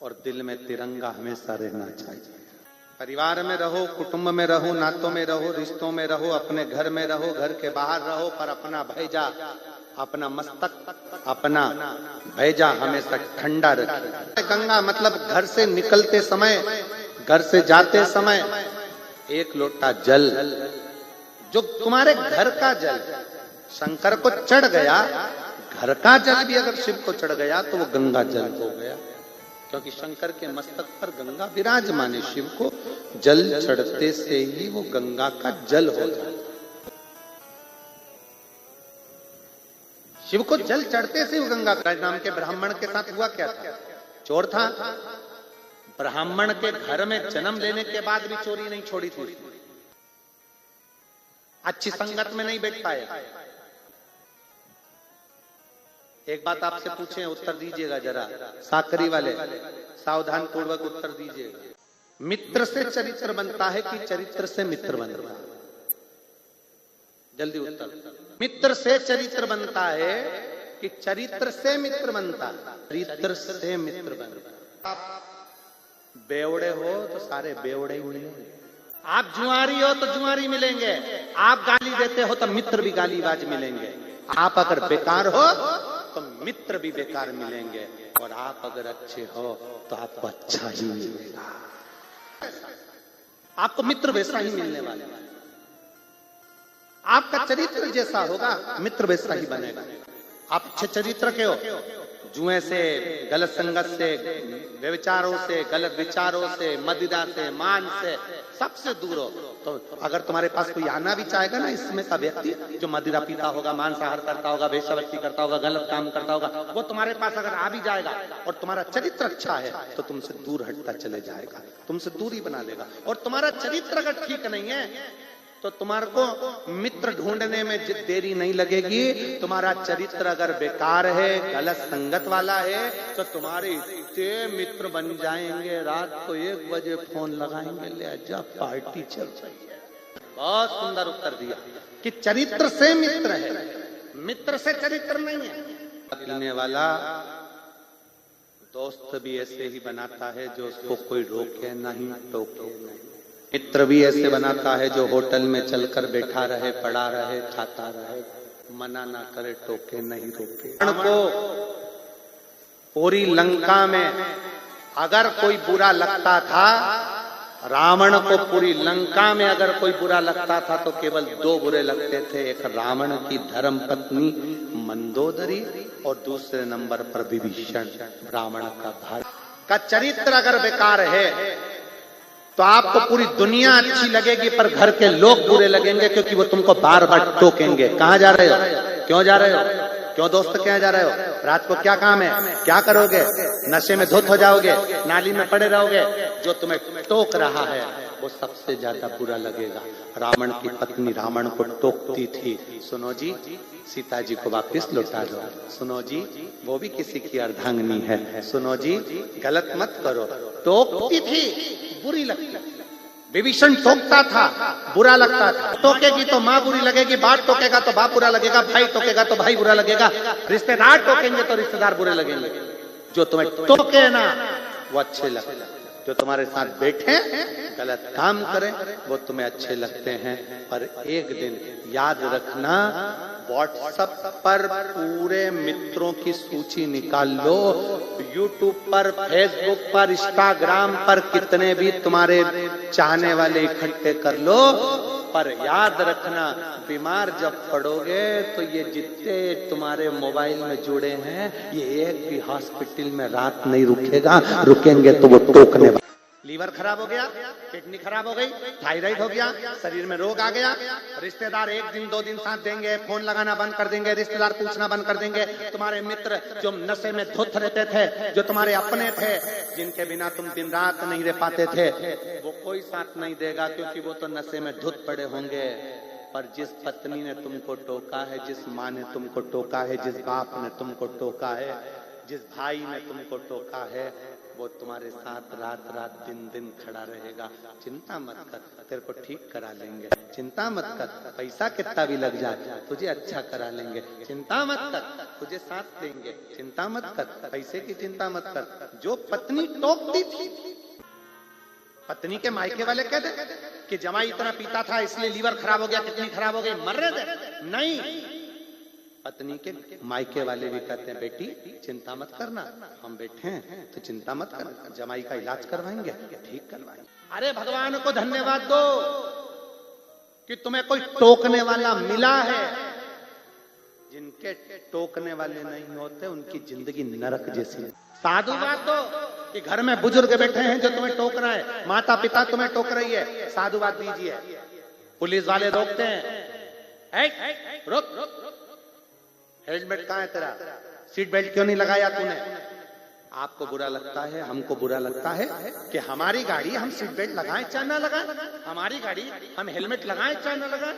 और दिल में तिरंगा हमेशा रहना चाहिए। परिवार में रहो, कुटुंब में रहो, नातों में रहो, रिश्तों में रहो, अपने घर में रहो, घर के बाहर रहो, पर अपना भैजा, अपना मस्तक, अपना भैजा हमेशा ठंडा रखिए। गंगा मतलब घर से निकलते समय, घर से जाते समय एक लोटा जल, जो तुम्हारे घर का जल शंकर को चढ़ गया, घर का जल भी अगर शिव को चढ़ गया तो वो गंगा जल हो गया। क्योंकि शंकर के मस्तक पर गंगा विराजमान है। शिव को जल चढ़ते से ही वो गंगा का जल हो जाता। शिव को जल चढ़ते से वो गंगा का नाम के ब्राह्मण के साथ हुआ क्या था? चोर था, ब्राह्मण के घर में जन्म लेने के बाद भी चोरी नहीं छोड़ी थी, अच्छी संगत में नहीं बैठ पाया। एक बात आपसे पूछें, उत्तर दीजिएगा जरा, साकरी वाले सावधान पूर्वक उत्तर दीजिएगा। मित्र से चरित्र बनता है कि चरित्र से मित्र बनता है? जल्दी उत्तर। मित्र से चरित्र बनता है कि चरित्र से मित्र बनता है? चरित्र से मित्र बनता। आप बेवड़े हो तो सारे बेवड़े ही मिलेंगे, आप जुआरी हो तो जुआरी मिलेंगे, आप गाली देते हो तो मित्र भी गालीबाज मिलेंगे, आप अगर बेकार हो तो मित्र भी बेकार मिलेंगे, और आप अगर अच्छे हो तो आपको अच्छा ही मिलेगा। आपको मित्र वैसा ही मिलने वाला है। आपका चरित्र जैसा होगा मित्र वैसा ही बनेगा। आप अच्छे चरित्र के हो, जुए से, गलत संगत से, व्यभिचारों से, गलत विचारों से, मदिरा से, मान से सबसे दूर हो, तो अगर तुम्हारे पास कोई आना भी चाहेगा ना इसमें का व्यक्ति जो मदिरा पीता होगा, मांसाहार करता होगा, वेश्यावृत्ति करता होगा, गलत काम करता होगा, वो तुम्हारे पास अगर आ भी जाएगा और तुम्हारा चरित्र अच्छा है तो तुमसे दूर हटता चले जाएगा, तुमसे दूरी बना लेगा। और तुम्हारा चरित्र अगर ठीक नहीं है तो तुम्हारे को मित्र ढूंढने में देरी नहीं लगेगी। तुम्हारा चरित्र अगर बेकार है, गलत संगत वाला है, तो तुम्हारे इतने मित्र बन जाएंगे, रात को 1 बजे फोन लगाएंगे, ले आजा पार्टी चल रही है। बहुत सुंदर उत्तर दिया कि चरित्र से मित्र है, मित्र से चरित्र नहीं है। पीने वाला दोस्त भी ऐसे ही बनाता है जो उसको कोई रोके नहीं, टोके नहीं। मित्र भी ऐसे बनाता है जो होटल में चलकर बैठा रहे, पड़ा रहे, खाता रहे, मना ना करे, टोके नहीं, रोके। को पूरी लंका में अगर कोई बुरा लगता था, रावण को पूरी लंका में अगर कोई बुरा लगता था तो केवल 2 बुरे लगते थे, एक रावण की धर्म पत्नी मंदोदरी और दूसरे नंबर पर विभीषण, रावण का भाई। का चरित्र अगर बेकार है तो आपको पूरी दुनिया अच्छी लगेगी पर घर के लोग बुरे लगेंगे, क्योंकि वो तुमको बार बार टोकेंगे। कहाँ जा रहे हो, क्यों जा रहे हो, क्यों दोस्त क्या जा रहे हो, रात को क्या काम है, क्या करोगे, नशे में धुत हो जाओगे, नाली में पड़े रहोगे। जो तुम्हें टोक रहा है वो सबसे ज्यादा बुरा लगेगा। रावण की पत्नी रावण को टोकती थी, सुनो जी सीता जी को वापस लौटा दो, सुनो जी वो भी किसी की अर्धांगिनी है, सुनो जी गलत मत करो। टोकती थी, बुरी लगती। विभीषण टोकता था, बुरा लगता था। टोकेगी तो माँ बुरी लगेगी, बाप टोकेगा तो बाप बुरा लगेगा, भाई टोकेगा तो भाई बुरा लगेगा, रिश्तेदार टोकेंगे तो रिश्तेदार बुरे लगेंगे। जो तुम्हें टोके ना वो अच्छे लगते, जो तुम्हारे साथ बैठे गलत काम करें वो तुम्हें अच्छे लगते हैं। पर एक दिन याद रखना, व्हाट्सएप पर पूरे मित्रों की सूची निकाल लो, यूट्यूब पर, फेसबुक पर, इंस्टाग्राम पर कितने भी तुम्हारे चाहने वाले इकट्ठे कर लो, पर याद रखना बीमार जब पड़ोगे तो ये जितने तुम्हारे मोबाइल में जुड़े हैं ये एक भी हॉस्पिटल में रात नहीं रुकेगा, रुकेंगे तो वो टोकने वाले। लीवर खराब हो गया, किडनी खराब हो गई, थायराइड हो गया, शरीर में रोग आ गया, रिश्तेदार 1 दिन 2 दिन साथ देंगे, फोन लगाना बंद कर देंगे, रिश्तेदार पूछना बंद कर देंगे। तुम्हारे मित्र जो नशे में धुत रहते थे, जो तुम्हारे अपने थे, जिनके बिना तुम दिन रात नहीं रह पाते थे, वो कोई साथ नहीं देगा, क्योंकि वो तो नशे में धुत पड़े होंगे। पर जिस पत्नी ने तुमको टोका है, जिस माँ ने तुमको टोका है, जिस बाप ने तुमको टोका है, जिस भाई ने तुमको टोका है, वो तुम्हारे साथ रात रात दिन दिन खड़ा रहेगा। चिंता मत कर, तेरे को ठीक करा लेंगे, चिंता मत कर, पैसा कितना भी लग जाए तुझे अच्छा करा लेंगे, चिंता मत कर, तुझे साथ देंगे, चिंता मत कर, पैसे की चिंता मत कर। जो पत्नी टोकती थी, पत्नी के मायके वाले कहते कि जमाई इतना पीता था इसलिए लीवर खराब हो गया, किडनी खराब हो गई, मर रहे थे। नहीं, पत्नी के मायके वाले भी कहते हैं बेटी चिंता मत करना, हम बैठे हैं तो चिंता मत करना, जमाई का इलाज करवाएंगे, ठीक करवाएंगे। अरे भगवान को धन्यवाद दो कि तुम्हें कोई टोकने वाला मिला है जिनके टोकने वाले नहीं होते उनकी जिंदगी नरक जैसी है। साधु बात तो कि घर में बुजुर्ग बैठे हैं जो तुम्हें टोक रहा है, माता पिता तुम्हें टोक रही है, साधु बात दीजिए। पुलिस वाले रोकते हैं, रोक, हेलमेट कहाँ है तेरा, सीट बेल्ट क्यों नहीं लगाया तूने। आपको बुरा लगता है, हमको बुरा लगता है कि हमारी गाड़ी हम सीट बेल्ट लगाएं चाहे ना लगाएं, हमारी गाड़ी हम हेलमेट लगाएं चाहे ना लगाएं,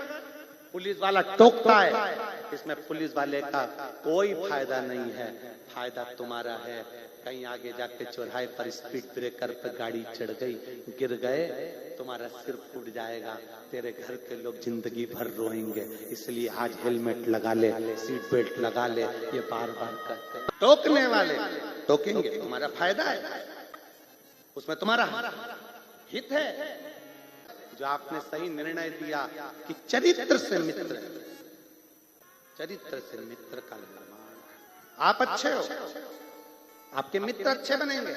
पुलिस वाला टोकता है। इसमें पुलिस वाले का कोई फायदा नहीं है, फायदा तुम्हारा है। कहीं आगे जाके चौराहे पर स्पीड ब्रेकर पर गाड़ी चढ़ गई, गिर गए, तुम्हारा सिर फूट जाएगा, तेरे घर के लोग जिंदगी भर रोएंगे। इसलिए आज हेलमेट लगा ले, सीट बेल्ट लगा ले, ये बार बार करते। टोकने वाले टोकेंगे, तुम्हारा फायदा है, उसमें तुम्हारा हित है। जो आपने सही निर्णय दिया कि चरित्र से मित्र, चरित्र से मित्र का निर्माण। आप अच्छे हो, आपके मित्र अच्छे बनेंगे।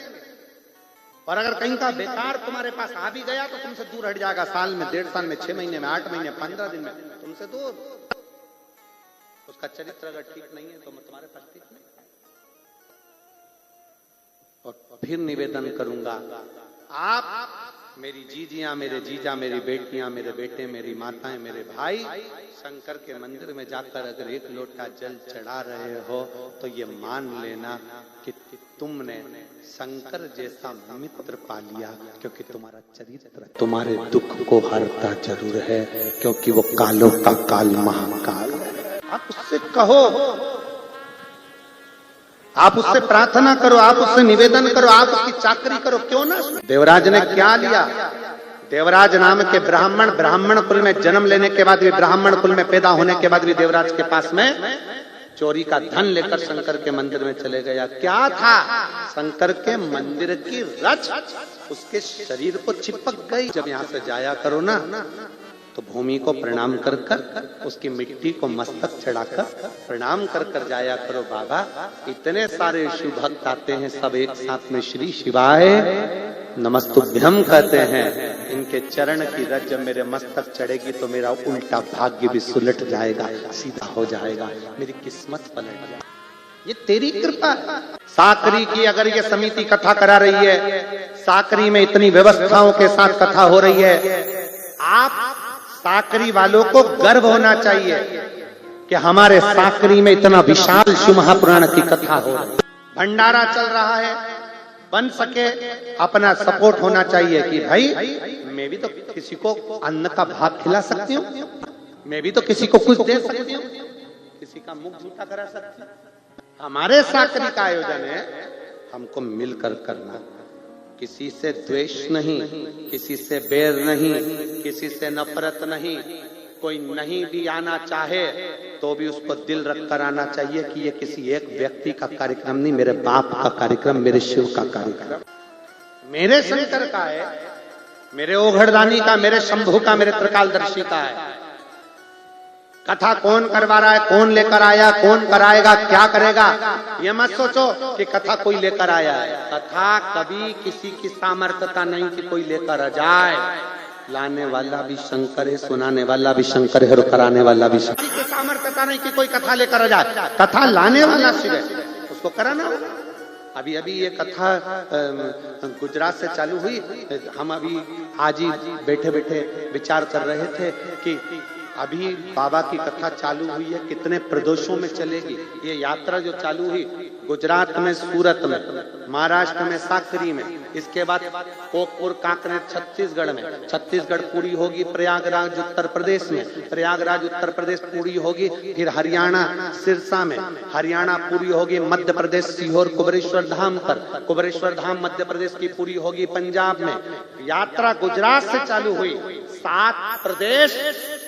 और अगर कहीं का बेकार तुम्हारे पास आ भी गया तो तुमसे दूर हट जाएगा। साल में, 1.5 साल में, 6 महीने में, 8 महीने, 15 दिन में तुमसे दूर। उसका चरित्र अगर ठीक नहीं है तो तुम्हारे पास ठीक नहीं। और फिर निवेदन करूंगा, आप मेरी जीजियां, मेरे जीजा, मेरी बेटियां, मेरे बेटे, मेरी माताएं, मेरे भाई, शंकर के मंदिर में जाकर अगर 1 लोटा जल चढ़ा रहे हो तो ये मान लेना कि तुमने शंकर जैसा मित्र पा लिया, क्योंकि तुम्हारा चरित्र तुम्हारे दुख को हरता जरूर है, क्योंकि वो कालों का काल महाकाल है। आप उससे कहो, आप उससे प्रार्थना करो, आप उससे निवेदन करो, आप उसकी चाकरी करो, क्यों ना। देवराज ने क्या लिया, देवराज नाम के ब्राह्मण, ब्राह्मण कुल में जन्म लेने के बाद भी, ब्राह्मण कुल में पैदा होने के बाद भी देवराज के पास में चोरी का धन लेकर शंकर के मंदिर में चले गया। क्या था, शंकर के मंदिर की रच उसके शरीर को चिपक गई। जब यहाँ से जाया करो ना तो भूमि को प्रणाम कर कर, उसकी मिट्टी को मस्तक चढ़ाकर प्रणाम कर कर जाया करो। बाबा इतने सारे शिव भक्त आते हैं, सब एक साथ में श्री शिवाय नमस्तुभ्यम कहते हैं। इनके चरण की रज जब मेरे मस्तक चढ़ेगी तो मेरा उल्टा भाग्य भी सुलट जाएगा, सीधा हो जाएगा, मेरी किस्मत पलट जाएगी। ये तेरी कृपा। साकरी की अगर ये समिति कथा करा रही है, साकरी में इतनी व्यवस्थाओं के साथ कथा हो रही है, आप साकरी वालों को गर्व होना चाहिए कि हमारे साकरी में इतना विशाल शिव महापुराण की कथा हो रही है। भंडारा चल रहा है, बन सके अपना सपोर्ट होना चाहिए कि भाई मैं भी तो किसी को अन्न का भाग खिला सकती हूँ, मैं भी तो किसी को कुछ दे सकती हूँ, किसी का मुख झूठा करा सकती हूँ। हमारे साकरी का आयोजन है, हमको मिलकर करना, किसी से द्वेष नहीं, किसी से बैर नहीं, किसी से नफरत नहीं। कोई नहीं भी आना चाहे तो भी उसको दिल रखकर आना चाहिए कि ये किसी एक व्यक्ति का कार्यक्रम नहीं, मेरे बाप का कार्यक्रम, मेरे शिव का कार्यक्रम, मेरे शंकर का है, मेरे ओघड़दानी का, मेरे शंभू का, मेरे त्रिकालदर्शी का है। कथा कौन करवा रहा है, कौन लेकर आया, कौन कराएगा, क्या करेगा, ये मत सोचो कि कथा कोई लेकर आया है। कथा कभी किसी की सामर्थ्यता नहीं कि कोई लेकर आ जाए। लाने वाला भी शंकर है, सुनाने वाला भी शंकर है, और कराने वाला भी शंकर। किसी की सामर्थ्यता नहीं कि कोई कथा लेकर आ जाए। कथा लाने वाला शिव है, उसको कराना। अभी अभी ये कथा गुजरात से चालू हुई। हम अभी आज ही बैठे बैठे विचार कर रहे थे कि अभी बाबा की कथा चालू हुई है, कितने प्रदेशों में चलेगी ये यात्रा जो चालू हुई। गुजरात में सूरत में, महाराष्ट्र में साकरी में, इसके बाद कोकपुर कांकरेर छत्तीसगढ़ में, छत्तीसगढ़ पूरी होगी प्रयागराज उत्तर प्रदेश में, प्रयागराज उत्तर प्रदेश पूरी होगी फिर हरियाणा सिरसा में, हरियाणा पूरी होगी मध्य प्रदेश सीहोर कुबेरेश्वर धाम कर, कुबेरेश्वर धाम मध्य प्रदेश की पूरी होगी पंजाब में। यात्रा गुजरात से चालू हुई, 7 प्रदेश,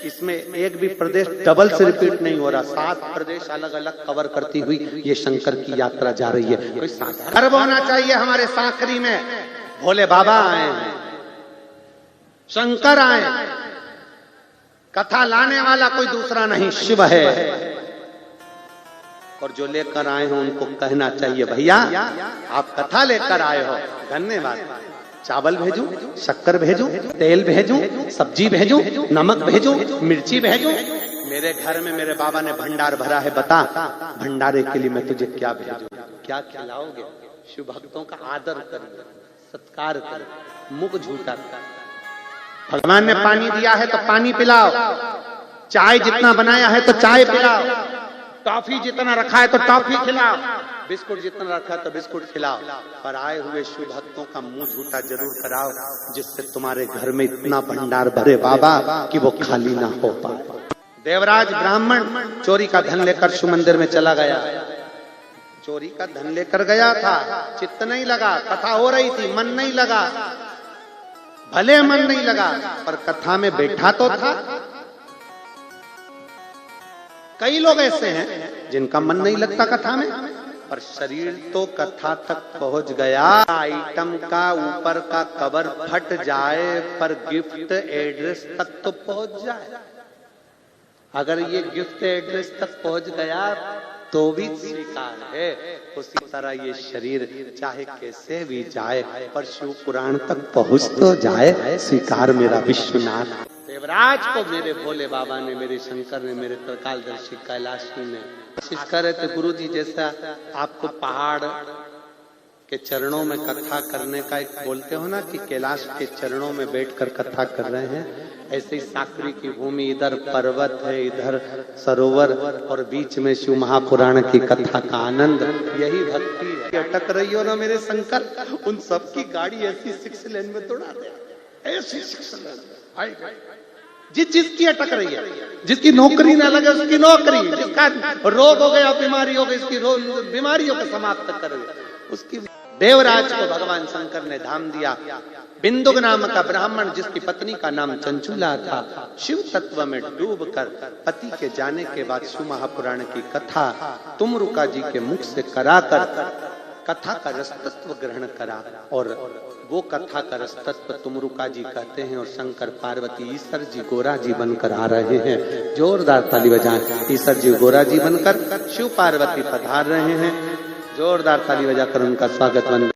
इसमें एक भी प्रदेश डबल से रिपीट नहीं हो रहा, 7 प्रदेश अलग अलग कवर करती हुई ये शंकर की यात्रा जा रही है। कोई गर्व होना चाहिए हमारे साकरी में, भोले बाबा आए हैं, शंकर आए, कथा लाने वाला कोई दूसरा नहीं, शिव है। और जो लेकर आए हो उनको कहना चाहिए, भैया आप कथा लेकर आए हो, धन्यवाद। चावल भेजूं, शक्कर भेजूं, तेल भेजूं, सब्जी भेजूं, नमक भेजूं, मिर्ची भेजूं, मेरे घर में मेरे बाबा ने भंडार भरा है, बता भंडारे के लिए मैं तुझे क्या भेजूं, क्या खिलाओगे? शिव भक्तों का आदर कर, सत्कार कर, मुख झूठा कर। भगवान ने पानी दिया है तो पानी पिलाओ, चाय जितना बनाया है तो चाय पिलाओ, टॉफी जितना रखा है तो टॉफी खिलाओ, बिस्कुट जितना रखा है तो बिस्कुट खिलाओ, पर आए हुए शिव भक्तों का मुंह झूठा जरूर कराओ, जिससे तुम्हारे घर में इतना भंडार भरे बाबा कि वो खाली ना हो पाए। देवराज ब्राह्मण चोरी का धन लेकर शिव मंदिर में चला गया, चोरी का धन लेकर गया था, चित्त नहीं लगा, कथा हो रही थी, मन नहीं लगा, भले मन नहीं लगा, पर कथा में बैठा तो था। कई लोग ऐसे हैं जिनका मन नहीं लगता कथा में, पर शरीर तो कथा तक पहुंच गया। आइटम का ऊपर का कवर फट जाए पर गिफ्ट एड्रेस तक तो पहुंच जाए। अगर ये गिफ्ट एड्रेस तक पहुंच गया तो भी स्वीकार है। उसी तरह ये शरीर चाहे कैसे भी जाए पर शिव पुराण तक पहुंच तो जाए, स्वीकार मेरा विश्वनाथ। देवराज को मेरे भोले बाबा ने, मेरे शंकर ने, मेरे त्रिकालदर्शी कैलाशी ने कोशिश करे थे, गुरु जी जैसा आपको पहाड़ के चरणों में कथा करने का एक बोलते हो ना कि कैलाश के चरणों में बैठकर कथा कर रहे हैं, ऐसे ही साकरी की भूमि, इधर पर्वत है, इधर सरोवर और बीच में शिव महापुराण की कथा का आनंद, यही भक्ति है। अटक रही हो ना मेरे शंकर, उन सबकी गाड़ी ऐसी 6 लेन में दौड़ा दे, ऐसी 6 लेन, जिसकी अटक रही है, जिसकी नौकरी ना लगे उसकी नौकरी, जिसका रोग हो गया, बीमारी हो गई, इसकी बीमारियों को समाप्त कर उसकी। देवराज को भगवान शंकर ने धाम दिया। बिंदुक नाम का ब्राह्मण जिसकी पत्नी का नाम चंचुला था, शिव तत्व में डूबकर पति के जाने के बाद शिव महापुराण की कथा तुमरुका जी के मुख से कराकर कथा का रसतत्व ग्रहण करा, और वो कथा का रसतत्व तुमरुका जी कहते हैं, और शंकर पार्वती ईश्वर जी गोरा जी बनकर आ रहे हैं। जोरदार ताली बजाएं, ईश्वर जी गोरा जी बनकर शिव पार्वती पधार रहे हैं। जोरदार ताली बजाकर उनका स्वागत